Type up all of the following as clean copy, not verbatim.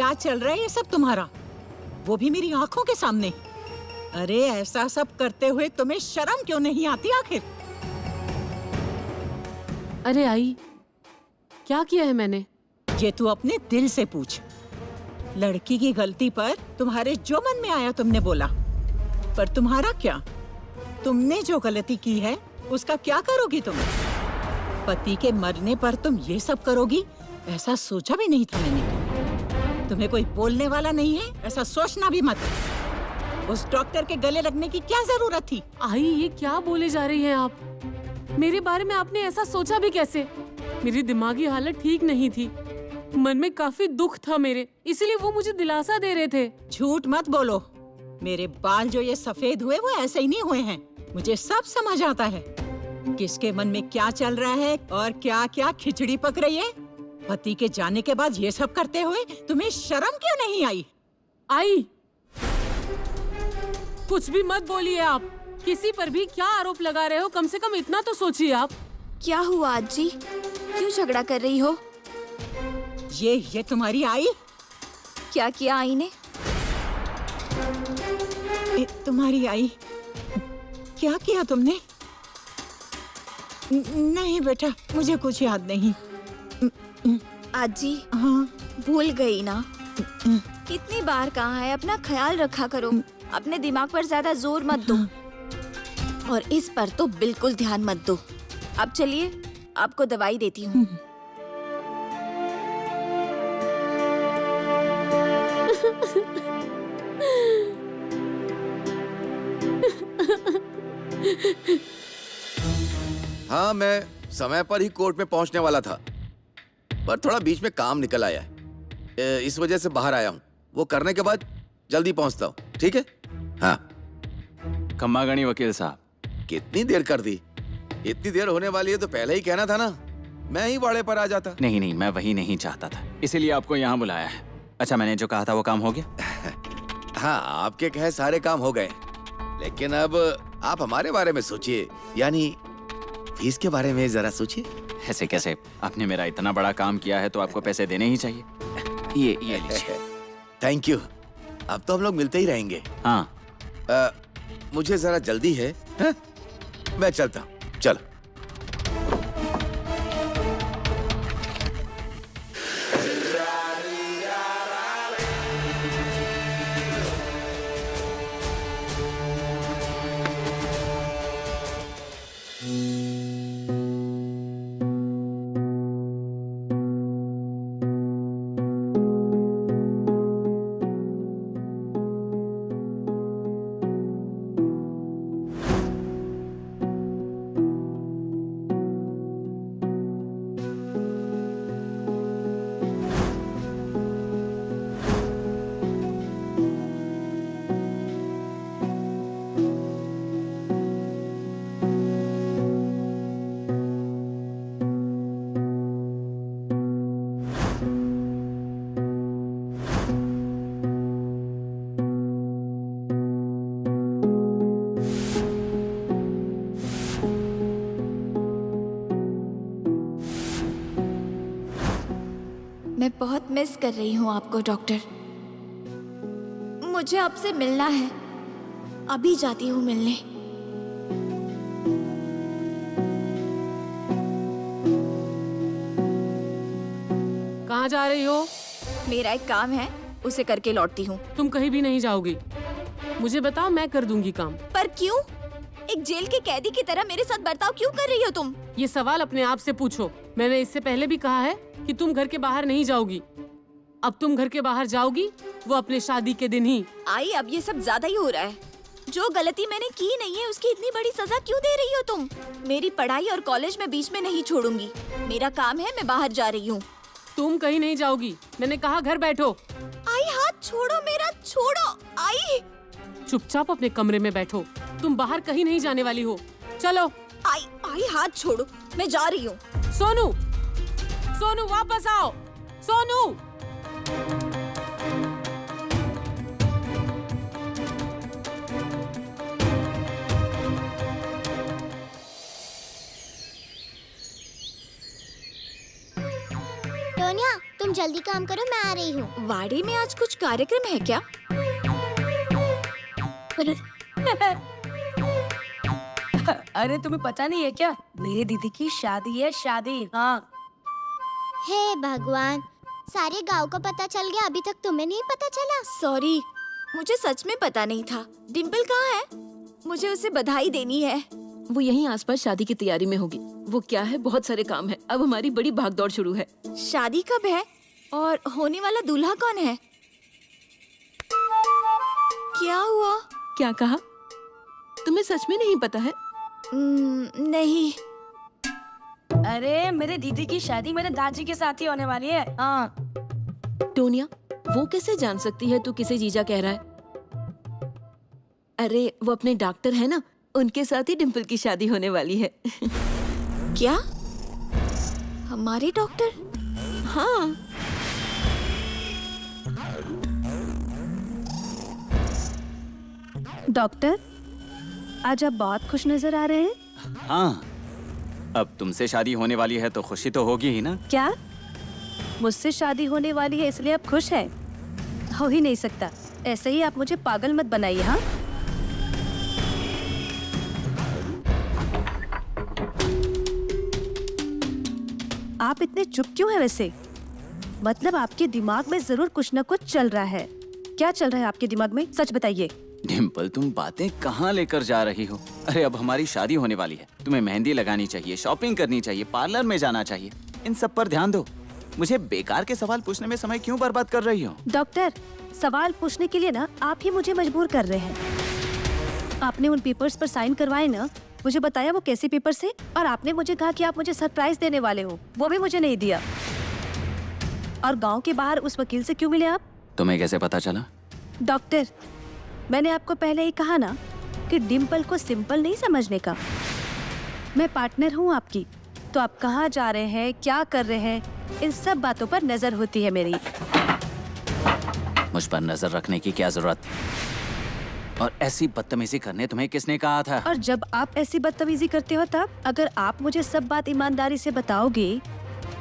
क्या चल रहा है ये सब तुम्हारा, वो भी मेरी आंखों के सामने। अरे ऐसा सब करते हुए तुम्हें शर्म क्यों नहीं आती आखिर? अरे आई, क्या किया है मैंने? ये तू अपने दिल से पूछ। लड़की की गलती पर तुम्हारे जो मन में आया तुमने बोला, पर तुम्हारा क्या? तुमने जो गलती की है उसका क्या करोगी तुम? पति के मरने पर तुम ये सब करोगी, ऐसा सोचा भी नहीं था मैंने। तुम्हें कोई बोलने वाला नहीं है, ऐसा सोचना भी मत। उस डॉक्टर के गले लगने की क्या जरूरत थी? आई, ये क्या बोले जा रही हैं आप? मेरे बारे में आपने ऐसा सोचा भी कैसे? मेरी दिमागी हालत ठीक नहीं थी, मन में काफी दुख था मेरे, इसलिए वो मुझे दिलासा दे रहे थे। झूठ मत बोलो। मेरे बाल जो ये सफेद हुए वो ऐसे ही नहीं हुए हैं। मुझे सब समझ आता है किसके मन में क्या चल रहा है और क्या क्या खिचड़ी पक रही है। पति के जाने के बाद ये सब करते हुए तुम्हें शर्म क्यों नहीं आई? आई, कुछ भी मत बोलिए आप। किसी पर भी क्या आरोप लगा रहे हो, कम से कम इतना तो सोचिए आप। क्या हुआ आजी, क्यों झगड़ा कर रही हो? ये तुम्हारी आई? क्या किया आई ने? तुम्हारी आई? क्या किया तुमने? नहीं बेटा, मुझे कुछ याद नहीं। आजी, हाँ? भूल गई ना? कितनी बार कहा है अपना ख्याल रखा करो, अपने दिमाग पर ज्यादा जोर मत दो, और इस पर तो बिल्कुल ध्यान मत दो। अब चलिए, आपको दवाई देती हूँ। हाँ, मैं समय पर ही कोर्ट में पहुंचने वाला था, पर थोड़ा बीच में काम निकल आया है, इस वजह से बाहर आया हूँ। वो करने के बाद जल्दी पहुंचता हूँ, ठीक है? हाँ। खम्मा गणी वकील साहब। कितनी देर कर दी? इतनी देर होने वाली है तो पहले ही कहना था ना, मैं ही बाड़े पर आ जाता। नहीं नहीं, मैं वही नहीं चाहता था, इसीलिए आपको यहाँ बुलाया है। अच्छा, मैंने जो कहा था वो काम हो गया? हाँ, आपके कहे सारे काम हो गए, लेकिन अब आप हमारे बारे में सोचिए, यानी फीस के बारे में जरा सोचिए। ऐसे कैसे? आपने मेरा इतना बड़ा काम किया है तो आपको पैसे देने ही चाहिए। ये लीजिए। Thank you. अब तो हम लोग मिलते ही रहेंगे। हाँ। मुझे जरा जल्दी है, हा? मैं चलता हूँ। चलो। मैं बहुत मिस कर रही हूँ आपको डॉक्टर। मुझे आपसे मिलना है, अभी जाती हूँ मिलने। कहाँ जा रही हो? मेरा एक काम है, उसे करके लौटती हूँ। तुम कहीं भी नहीं जाओगी। मुझे बताओ, मैं कर दूंगी काम। पर क्यों? एक जेल के कैदी की तरह मेरे साथ बर्ताव क्यों कर रही हो तुम? ये सवाल अपने आप से पूछो। मैंने इससे पहले भी कहा है कि तुम घर के बाहर नहीं जाओगी। अब तुम घर के बाहर जाओगी, वो अपने शादी के दिन ही। आई, अब ये सब ज्यादा ही हो रहा है। जो गलती मैंने की नहीं है उसकी इतनी बड़ी सजा क्यों दे रही हो तुम? मेरी पढ़ाई और कॉलेज में बीच में नहीं छोड़ूंगी। मेरा काम है, मैं बाहर जा रही हूँ। तुम कहीं नहीं जाओगी, मैंने कहा घर बैठो। आई, हाथ छोड़ो मेरा, छोड़ो। आई, चुपचाप अपने कमरे में बैठो, तुम बाहर कहीं नहीं जाने वाली हो। चलो। आई, आई, हाथ छोड़ो, मैं जा रही हूँ। सोनू, सोनू वापस आओ। सोनू। टोनिया, तुम जल्दी काम करो, मैं आ रही हूँ। वाड़ी में आज कुछ कार्यक्रम है क्या? अरे तुम्हें पता नहीं है क्या, मेरी दीदी की शादी है, शादी। हाँ हे भगवान, सारे गांव को पता चल गया, अभी तक तुम्हें नहीं पता चला? सॉरी, मुझे सच में पता नहीं था। डिम्पल कहाँ है? मुझे उसे बधाई देनी है। वो यहीं आसपास शादी की तैयारी में होगी। वो क्या है, बहुत सारे काम है। अब हमारी बड़ी भागदौड़ शुरू है। शादी कब है और होने वाला दूल्हा कौन है? क्या हुआ? क्या कहा? तुम्हें सच में नहीं पता है? नहीं। अरे मेरे दीदी की शादी मेरे दादाजी के साथ ही होने वाली है। हाँ। टोनिया, वो कैसे जान सकती है तू किसे जीजा कह रहा है? अरे वो अपने डॉक्टर है ना, उनके साथ ही डिम्पल की शादी होने वाली है। क्या? हमारे डॉक्टर? हाँ। डॉक्टर, आज आप बहुत खुश नजर आ रहे हैं। हाँ, अब तुमसे शादी होने वाली है तो खुशी तो होगी ही ना। क्या मुझसे शादी होने वाली है इसलिए आप खुश हैं? हो ही नहीं सकता। ऐसे ही आप मुझे पागल मत बनाइए। हाँ, आप इतने चुप क्यों हैं वैसे? मतलब आपके दिमाग में जरूर कुछ न कुछ चल रहा है। क्या चल रहा है आपके दिमाग में, सच बताइए। डिम्पल, तुम बातें कहाँ लेकर जा रही हो? अरे अब हमारी शादी होने वाली है, तुम्हें मेहंदी लगानी चाहिए, शॉपिंग करनी चाहिए, पार्लर में जाना चाहिए। इन सब पर ध्यान दो। मुझे बेकार के सवाल पूछने में समय क्यों बर्बाद कर रही हो? डॉक्टर, सवाल पूछने के लिए ना आप ही मुझे मजबूर कर रहे हैं। आपने उन पेपर्स पर साइन करवाए ना, मुझे बताया वो कैसे पेपर्स है, और आपने मुझे कहा कि आप मुझे सरप्राइज देने वाले हो, वो भी मुझे नहीं दिया। और गांव के बाहर उस वकील से क्यों मिले आप? तुम्हें कैसे पता चला? डॉक्टर, मैंने आपको पहले ही कहा ना कि डिम्पल को सिंपल नहीं समझने का। मैं पार्टनर हूँ आपकी, तो आप कहाँ जा रहे हैं, क्या कर रहे हैं, इन सब बातों पर नजर होती है मेरी। मुझ पर नजर रखने की क्या जरूरत? और ऐसी बदतमीजी करने तुम्हें किसने कहा था? और जब आप ऐसी बदतमीजी करते हो तब, अगर आप मुझे सब बात ईमानदारी से बताओगे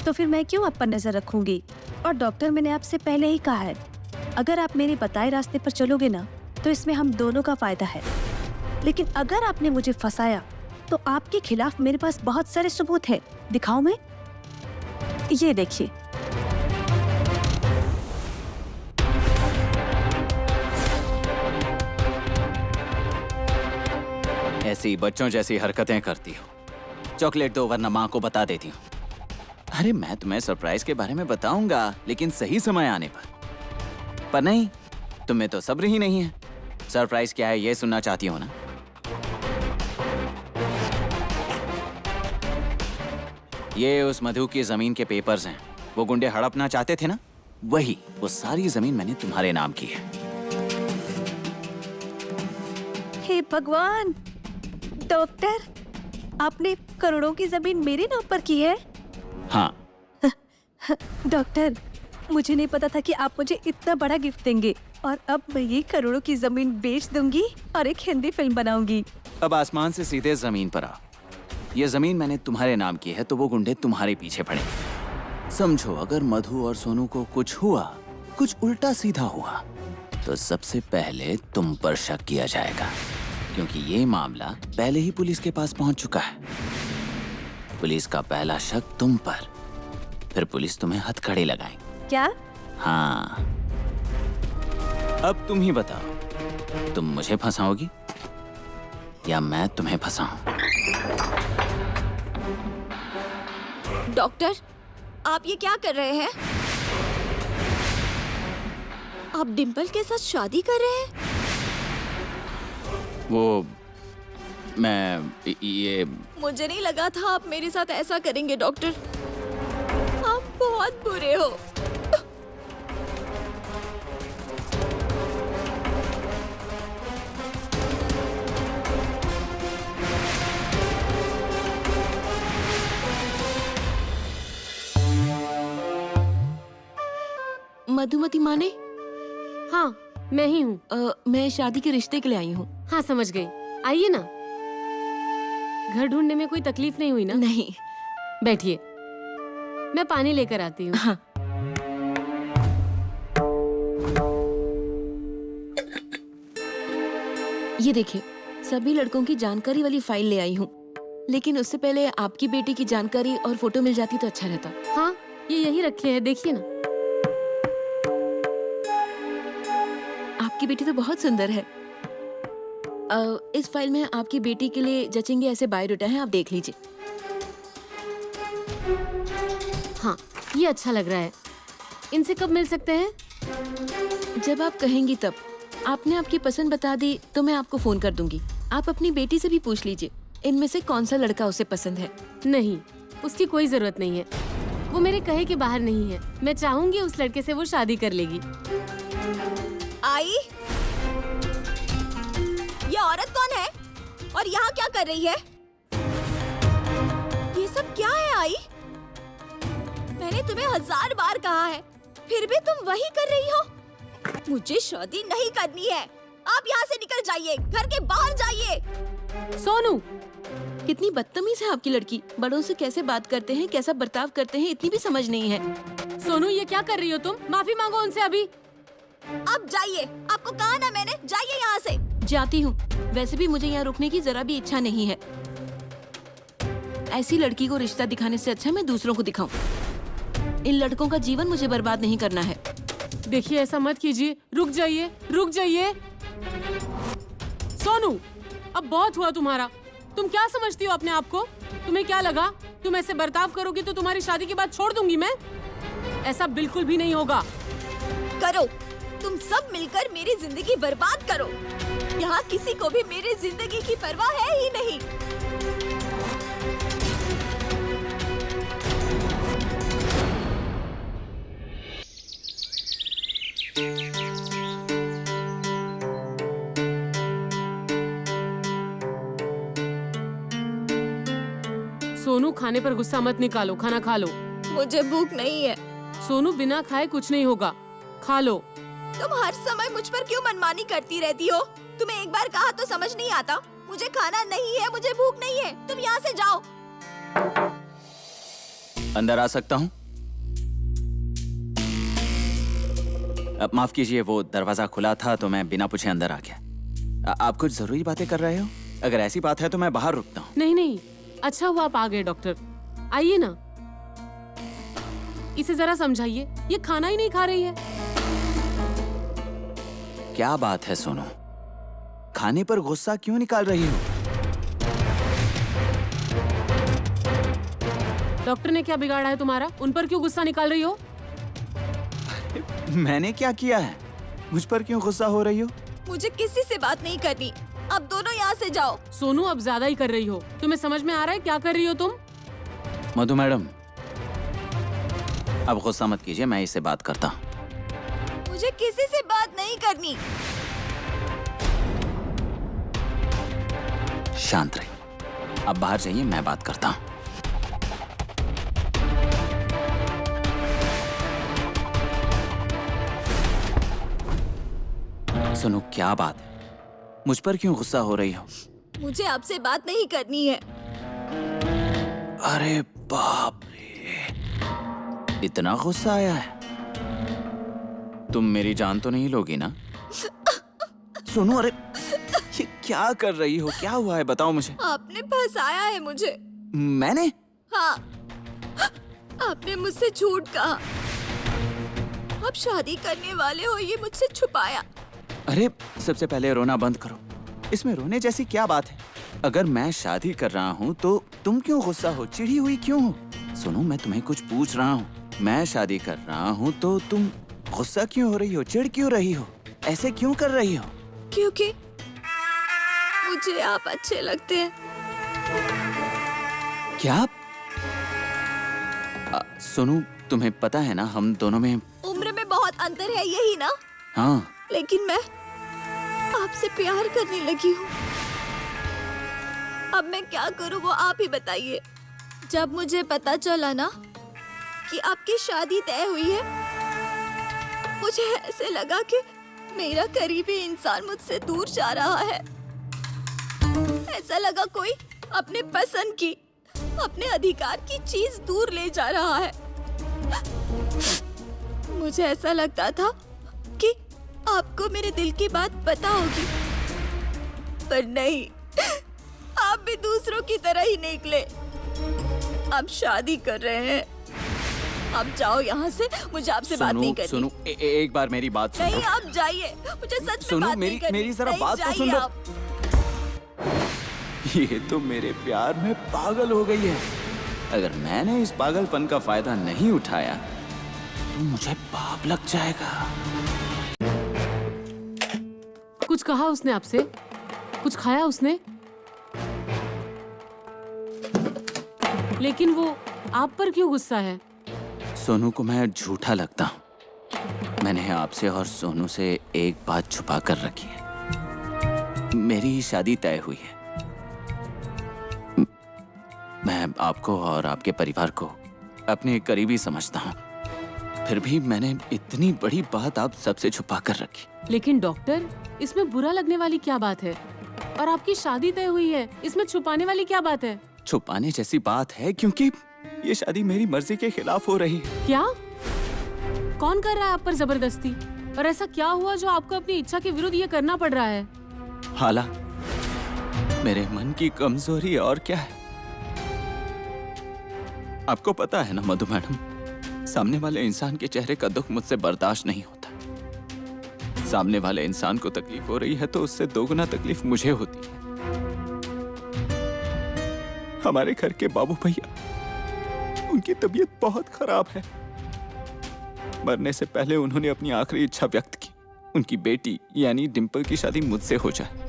तो फिर मैं क्यों आप पर नजर रखूंगी? और डॉक्टर, मैंने आपसे पहले ही कहा है, अगर आप मेरे बताए रास्ते पर चलोगे ना तो इसमें हम दोनों का फायदा है। लेकिन अगर आपने मुझे फंसाया तो आपके खिलाफ मेरे पास बहुत सारे सबूत हैं। दिखाऊं मैं? ये देखिए। ऐसी बच्चों जैसी हरकतें करती हो। चॉकलेट दो वरना माँ को बता देती हूँ। अरे मैं तुम्हें सरप्राइज के बारे में बताऊंगा, लेकिन सही समय आने पर नहीं। तुम्हें तो सब्र ही नहीं है। सरप्राइज क्या है ये सुनना चाहती हो ना? ये उस मधु की जमीन के पेपर्स हैं। वो गुंडे हड़पना चाहते थे ना, वही। वो सारी जमीन मैंने तुम्हारे नाम की है। हे भगवान! डॉक्टर, आपने करोड़ों की जमीन मेरे नाम पर की है? हाँ। डॉक्टर, मुझे नहीं पता था कि आप मुझे इतना बड़ा गिफ्ट देंगे, और अब मैं ये करोड़ों की जमीन बेच दूंगी और एक हिंदी फिल्म बनाऊंगी। अब आसमान से सीधे जमीन पर आओ। ये जमीन मैंने तुम्हारे नाम की है, तो वो गुंडे तुम्हारे पीछे पड़े। समझो, अगर मधु और सोनू को कुछ हुआ, कुछ उल्टा सीधा हुआ, तो सबसे पहले तुम पर शक किया जाएगा, क्योंकि ये मामला पहले ही पुलिस के पास पहुंच चुका है। पुलिस का पहला शक तुम पर, फिर पुलिस तुम्हें हथकड़ी लगाएगी। क्या? हाँ। अब तुम ही बताओ, तुम मुझे फंसाओगी या मैं तुम्हें फंसाऊं? डॉक्टर, आप ये क्या कर रहे हैं? आप डिम्पल के साथ शादी कर रहे हैं? वो मैं ये मुझे नहीं लगा था आप मेरे साथ ऐसा करेंगे डॉक्टर। आप बहुत बुरे हो। मधुमती माने? हाँ, मैं ही हूँ। मैं शादी के रिश्ते के लिए आई हूँ। हाँ, समझ गई। आइए ना। घर ढूंढने में कोई तकलीफ नहीं हुई ना? नहीं। बैठिए, मैं पानी लेकर आती हूँ। हाँ। ये देखिए, सभी लड़कों की जानकारी वाली फाइल ले आई हूँ, लेकिन उससे पहले आपकी बेटी की जानकारी और फोटो मिल जाती तो अच्छा रहता। हाँ, ये यही रखे हैं, देखिए ना। आपकी बेटी तो बहुत सुंदर है। इस फाइल में आपकी बेटी के लिए जचेंगे ऐसे बायोडाटा हैं, आप देख लीजिए। हाँ, ये अच्छा लग रहा है। इनसे कब मिल सकते हैं? जब आप कहेंगी तब। आपने आपकी पसंद बता दी तो मैं आपको फोन कर दूंगी। आप अपनी बेटी से भी पूछ लीजिए इनमें से कौन सा लड़का उसे पसंद है। नहीं, उसकी कोई जरूरत नहीं है। वो मेरे कहे के बाहर नहीं है। मैं चाहूंगी उस लड़के से वो शादी कर लेगी। आई, ये औरत कौन है और यहाँ क्या कर रही है? ये सब क्या है आई? मैंने तुम्हें 1000 बार कहा है, फिर भी तुम वही कर रही हो। मुझे शादी नहीं करनी है। आप यहाँ से निकल जाइए, घर के बाहर जाइए। सोनू, कितनी बदतमीज है आपकी लड़की। बड़ों से कैसे बात करते हैं, कैसा बर्ताव करते हैं, इतनी भी समझ नहीं है। सोनू, ये क्या कर रही हो तुम? माफी मांगो उनसे अभी। अब जाइए, आपको कहा ना मैंने, जाइए यहाँ से। जाती हूँ। वैसे भी मुझे यहाँ रुकने की जरा भी इच्छा नहीं है। ऐसी लड़की को रिश्ता दिखाने से अच्छा मैं दूसरों को दिखाऊं। इन लड़कों का जीवन मुझे बर्बाद नहीं करना है। देखिए, ऐसा मत कीजिए। रुक जाइए, रुक जाइए। सोनू, अब बहुत हुआ तुम्हारा। तुम क्या समझती हो अपने आप को? तुम्हें क्या लगा तुम ऐसे बर्ताव करोगी तो तुम्हारी शादी के बाद छोड़ दूंगी मैं? ऐसा बिल्कुल भी नहीं होगा। करो, तुम सब मिलकर मेरी जिंदगी बर्बाद करो। यहाँ किसी को भी मेरी जिंदगी की परवाह है ही नहीं। सोनू, खाने पर गुस्सा मत निकालो, खाना खा लो। मुझे भूख नहीं है। सोनू, बिना खाए कुछ नहीं होगा, खा लो। तुम हर समय मुझ पर क्यों मनमानी करती रहती हो? तुम्हें एक बार कहा तो समझ नहीं आता? मुझे खाना नहीं है, मुझे भूख नहीं है। तुम यहाँ से जाओ। अंदर आ सकता हूँ? अब माफ कीजिए, वो दरवाजा खुला था तो मैं बिना पूछे अंदर आ गया। आप कुछ जरूरी बातें कर रहे हो? अगर ऐसी बात है तो मैं बाहर रुकता हूँ। नहीं नहीं, अच्छा हुआ आप आ गए डॉक्टर। आइए ना, इसे जरा समझाइए, ये खाना ही नहीं खा रही है। क्या बात है सोनू, खाने पर गुस्सा क्यों निकाल रही हो? डॉक्टर ने क्या बिगाड़ा है तुम्हारा? उन पर क्यों गुस्सा निकाल रही हो? मैंने क्या किया है? मुझ पर क्यों गुस्सा हो रही हो? मुझे किसी से बात नहीं करनी। अब दोनों यहाँ से जाओ। सोनू, अब ज्यादा ही कर रही हो। तुम्हें समझ में आ रहा है क्या कर रही हो तुम? मधु मैडम, अब गुस्सा मत कीजिए, मैं इससे बात करता हूँ। मुझे किसी से बात नहीं करनी। शांत रहिए, अब बाहर जाइए, मैं बात करता हूँ। सुनो, क्या बात है? मुझ पर क्यों गुस्सा हो रही हो? मुझे आपसे बात नहीं करनी है। अरे बाप रे, इतना गुस्सा आया है? तुम मेरी जान तो नहीं लोगी ना? सुनो, अरे ये क्या कर रही हो? क्या हुआ है, बताओ मुझे। आपने फंसाया है मुझे। मैंने? हाँ, आपने मुझसे झूठ कहा। आप शादी करने वाले हो, ये मुझसे छुपाया। अरे सबसे पहले रोना बंद करो। इसमें रोने जैसी क्या बात है? अगर मैं शादी कर रहा हूँ तो तुम क्यों गुस्सा हो, चिढ़ी हुई क्यों हो? सुनो, मैं तुम्हें कुछ पूछ रहा हूँ। मैं शादी कर रहा हूँ तो तुम गुस्सा क्यों हो रही हो, चिढ़ क्यों रही हो, ऐसे क्यों कर रही हो? क्योंकि मुझे आप अच्छे लगते हैं। क्या? सुनो, तुम्हें पता है ना, हम दोनों में उम्र में बहुत अंतर है, यही ना? हाँ, लेकिन मैं आपसे प्यार करने लगी हूँ। अब मैं क्या करूँ वो आप ही बताइए। जब मुझे पता चला ना कि आपकी शादी तय हुई है, मुझे ऐसे लगा कि मेरा करीबी इंसान मुझसे दूर जा रहा है। ऐसा लगा कोई अपने पसंद की, अपने अधिकार की चीज दूर ले जा रहा है। मुझे ऐसा लगता था कि आपको मेरे दिल की बात पता होगी, पर नहीं, आप भी दूसरों की तरह ही निकले। आप शादी कर रहे हैं। आप जाओ यहाँ से, मुझे आपसे बात नहीं करनी। सुनो, एक बार मेरी बात सुनो। नहीं, आप जाइए, मुझे सच में सुनो, बात नहीं करनी। मेरी जरा नहीं, बात तो जाइए सुन लो। आप। ये तो मेरे प्यार में पागल हो गई है। अगर मैंने इस पागलपन का फायदा नहीं उठाया तो मुझे पाप लग जाएगा। कुछ कहा उसने आपसे? कुछ खाया उसने? लेकिन वो आप पर क्यों गुस्सा है? सोनू को मैं झूठा लगता हूँ। मैंने आपसे और सोनू से एक बात छुपा कर रखी है। मेरी शादी तय हुई है। मैं आपको और आपके परिवार को अपने करीबी समझता हूँ। फिर भी मैंने इतनी बड़ी बात आप सबसे छुपा कर रखी। लेकिन डॉक्टर, इसमें बुरा लगने वाली क्या बात है? और आपकी शादी तय हुई है, इसमें छुपाने वाली क्या बात है? छुपाने जैसी बात है क्योंकि ये शादी मेरी मर्जी के खिलाफ हो रही है। क्या? कौन कर रहा है आप पर जबरदस्ती? और ऐसा क्या हुआ जो आपको अपनी इच्छा के विरुद्ध ये करना पड़ रहा है? हाला, मेरे मन की कमजोरी और क्या है? आपको पता है ना मधु मैडम, सामने वाले इंसान के चेहरे का दुख मुझसे बर्दाश्त नहीं होता। सामने वाले इंसान को तकलीफ हो रही है तो उससे दोगुना तकलीफ मुझे होती है। हमारे घर के बाबू भैया, उनकी तबीयत बहुत खराब है। मरने से पहले उन्होंने अपनी आखिरी इच्छा व्यक्त की, उनकी बेटी यानी डिम्पल की शादी मुझसे हो जाए।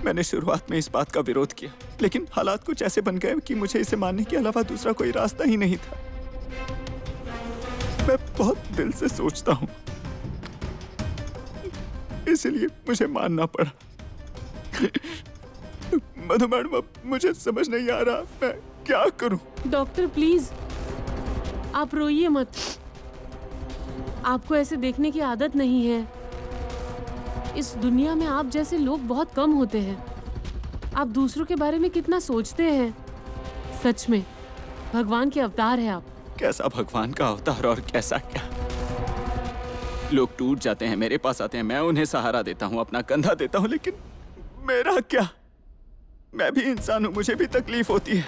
मैंने शुरुआत में इस बात का विरोध किया, लेकिन हालात कुछ ऐसे बन गए कि मुझे इसे मानने के अलावा दूसरा कोई रास्ता ही नहीं था। मैं बहुत दिल से सोचता हूँ, इसलिए मुझे मानना पड़ा। मधु मैडम, अब मुझे समझ नहीं आ रहा मैं क्या करूं। डॉक्टर प्लीज, आप रोइए मत। आपको ऐसे देखने की आदत नहीं है। इस दुनिया में आप जैसे लोग बहुत कम होते हैं। आप दूसरों के बारे में कितना सोचते हैं। सच में भगवान के अवतार है आप। कैसा भगवान का अवतार और कैसा क्या? लोग टूट जाते हैं, मेरे पास आते हैं, मैं उन्हें सहारा देता हूँ, अपना कंधा देता हूँ, लेकिन मेरा क्या? मैं भी इंसान हूँ, मुझे भी तकलीफ होती है।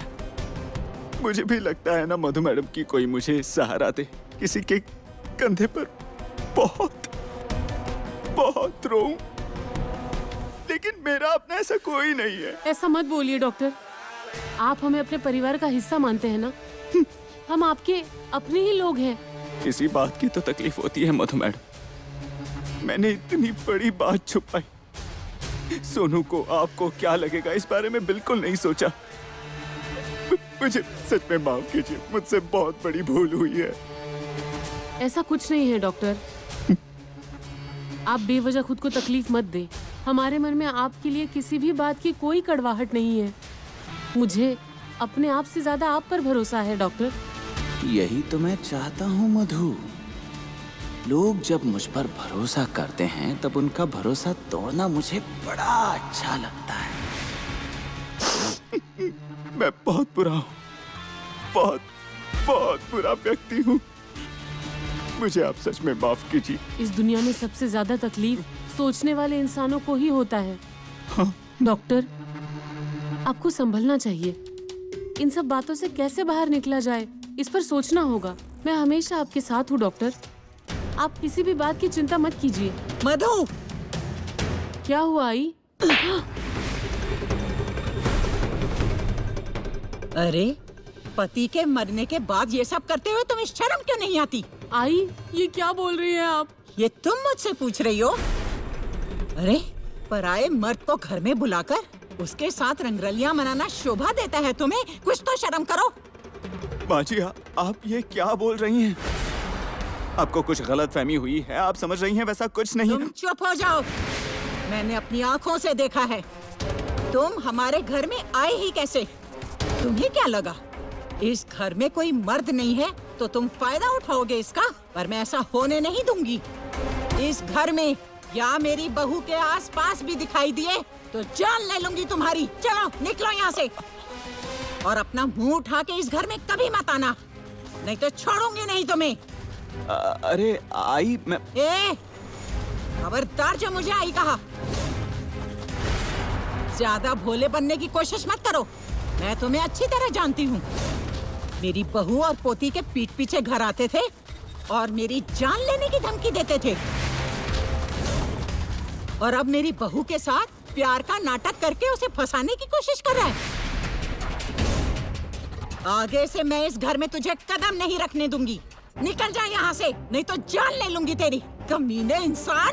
मुझे भी लगता है ना मधु मैडम की कोई मुझे सहारा दे, किसी के कंधे पर बहुत बहुत रोऊं, लेकिन मेरा अपना ऐसा कोई नहीं है। ऐसा मत बोलिए डॉक्टर, आप हमें अपने परिवार का हिस्सा मानते हैं ना? हम आपके अपने ही लोग हैं। इसी बात की तो तकलीफ होती है मधु मैडम। मैंने इतनी बड़ी बात छुपाई। सोनू को, आपको क्या लगेगा इस बारे में बिल्कुल नहीं सोचा। मुझे सच में माफ कीजिए, मुझसे बहुत बड़ी भूल हुई है। ऐसा कुछ नहीं है डॉक्टर। आप बेवजह खुद को तकलीफ मत दें। हमारे मन में आपके लिए किसी भी बात की कोई कड़वाहट नहीं है। मुझे अपने आप से ज्यादा आप पर भरोसा है डॉक्टर। यही तो मैं चाहता हूँ मधु। लोग जब मुझ पर भरोसा करते हैं तब उनका भरोसा तोड़ना मुझे बड़ा अच्छा लगता है। मैं बहुत बुरा हूँ, बहुत बहुत बुरा व्यक्ति हूँ। मुझे आप सच में माफ कीजिए। इस दुनिया में सबसे ज्यादा तकलीफ सोचने वाले इंसानों को ही होता है। हाँ। डॉक्टर, आपको संभलना चाहिए। इन सब बातों से कैसे बाहर निकला जाए, इस पर सोचना होगा। मैं हमेशा आपके साथ हूँ डॉक्टर। आप किसी भी बात की चिंता मत कीजिए। मधु, क्या हुआ आई? अरे, पति के मरने के बाद ये सब करते हुए तुम्हें शर्म क्यों नहीं आती? आई, ये क्या बोल रही हैं आप? ये तुम मुझसे पूछ रही हो? अरे, पराये मर्द को घर में बुलाकर उसके साथ रंगरलियां मनाना शोभा देता है तुम्हें? कुछ तो शर्म करो। माँ जी, आप ये क्या बोल रही हैं? आपको कुछ गलतफहमी हुई है। आप समझ रही हैं वैसा कुछ नहीं तुम है। चुप हो जाओ। मैंने अपनी आंखों से देखा है। तुम हमारे घर में आए ही कैसे? तुम्हें क्या लगा इस घर में कोई मर्द नहीं है तो तुम फायदा उठाओगे इसका? पर मैं ऐसा होने नहीं दूंगी। इस घर में या मेरी बहू के आसपास भी दिखाई दिए तो जान ले लूंगी तुम्हारी। चलो निकलो यहाँ से और अपना मुंह उठा के इस घर में कभी मत आना, नहीं तो छोड़ूंगी नहीं तुम्हें। अरे आई, मैं ए, खबरदार जो मुझे आई कहा। ज्यादा भोले बनने की कोशिश मत करो। मैं तुम्हें अच्छी तरह जानती हूँ। मेरी बहू और पोती के पीठ पीछे घर आते थे और मेरी जान लेने की धमकी देते थे, और अब मेरी बहू के साथ प्यार का नाटक करके उसे फंसाने की कोशिश कर रहा है। आगे से मैं इस घर में तुझे कदम नहीं रखने दूंगी। निकल जा यहाँ से, नहीं तो जान ले लूंगी तेरी, कमीने इंसान।